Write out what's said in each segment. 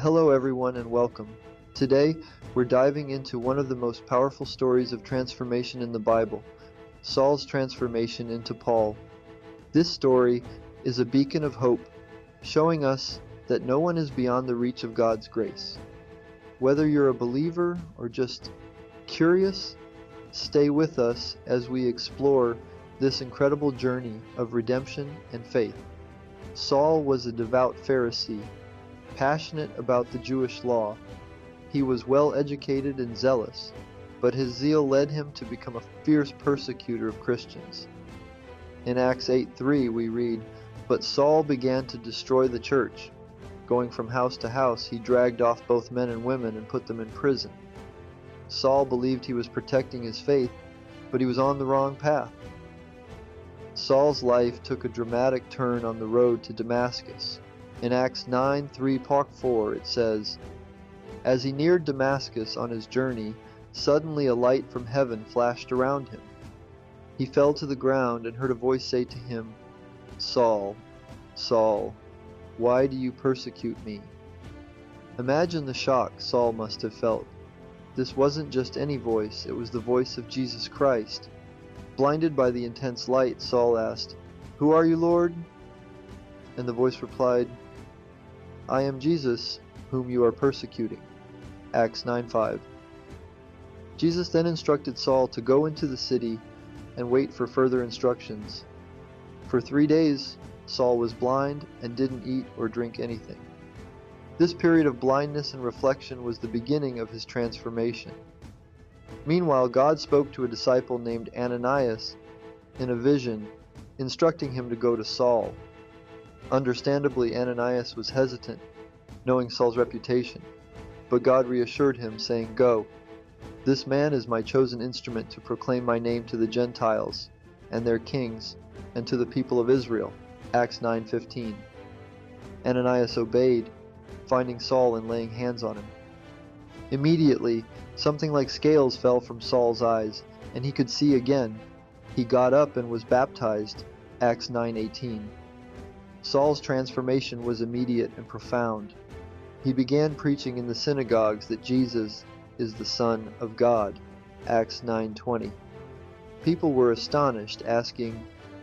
Hello everyone and welcome. Today, we're diving into one of the most powerful stories of transformation in the Bible, Saul's transformation into Paul. This story is a beacon of hope, showing us that no one is beyond the reach of God's grace. Whether you're a believer or just curious, stay with us as we explore this incredible journey of redemption and faith. Saul was a devout Pharisee, passionate about the Jewish law. He was well educated and zealous, but his zeal led him to become a fierce persecutor of Christians. In Acts 8:3 we read, "But Saul began to destroy the church. Going from house to house, he dragged off both men and women and put them in prison." Saul believed he was protecting his faith, but he was on the wrong path. Saul's life took a dramatic turn on the road to Damascus. In Acts 9:3-4 it says, "As he neared Damascus on his journey, suddenly a light from heaven flashed around him. He fell to the ground and heard a voice say to him, 'Saul, Saul, why do you persecute me?'" Imagine the shock Saul must have felt. This wasn't just any voice, it was the voice of Jesus Christ. Blinded by the intense light, Saul asked, "Who are you, Lord?" And the voice replied, "I am Jesus, whom you are persecuting." Acts 9:5. Jesus then instructed Saul to go into the city and wait for further instructions. For 3 days, Saul was blind and didn't eat or drink anything. This period of blindness and reflection was the beginning of his transformation. Meanwhile, God spoke to a disciple named Ananias in a vision, instructing him to go to Saul. Understandably, Ananias was hesitant, knowing Saul's reputation, but God reassured him, saying, "Go. This man is my chosen instrument to proclaim my name to the Gentiles and their kings and to the people of Israel." Acts 9:15. Ananias obeyed, finding Saul and laying hands on him. Immediately, something like scales fell from Saul's eyes, and he could see again. He got up and was baptized. Acts 9:18. Saul's transformation was immediate and profound. He began preaching in the synagogues that Jesus is the Son of God. Acts 9:20. People were astonished, asking,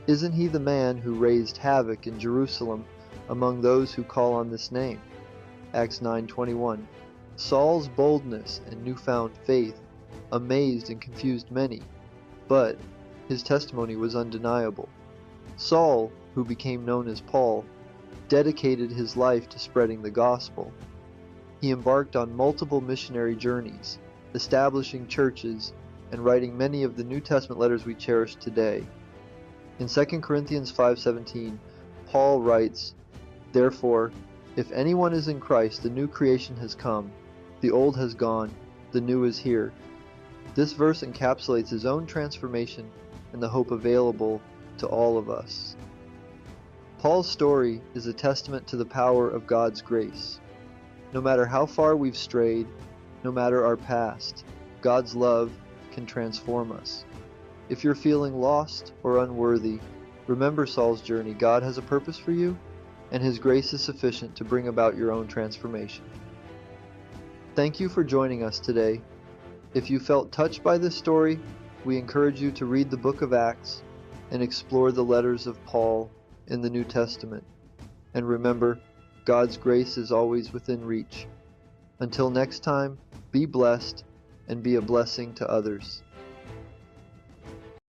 "Isn't he the man who raised havoc in Jerusalem among those who call on this name?" Acts 9:21. Saul's boldness and newfound faith amazed and confused many, but his testimony was undeniable. Saul, who became known as Paul, dedicated his life to spreading the gospel. He embarked on multiple missionary journeys, establishing churches, and writing many of the New Testament letters we cherish today. In 2 Corinthians 5:17, Paul writes, "Therefore, if anyone is in Christ, the new creation has come. The old has gone, the new is here." This verse encapsulates his own transformation and the hope available to all of us. Paul's story is a testament to the power of God's grace. No matter how far we've strayed, no matter our past, God's love can transform us. If you're feeling lost or unworthy, remember Saul's journey. God has a purpose for you, and His grace is sufficient to bring about your own transformation. Thank you for joining us today. If you felt touched by this story, we encourage you to read the book of Acts and explore the letters of Paul in the New Testament. And remember, God's grace is always within reach. Until next time, be blessed and be a blessing to others.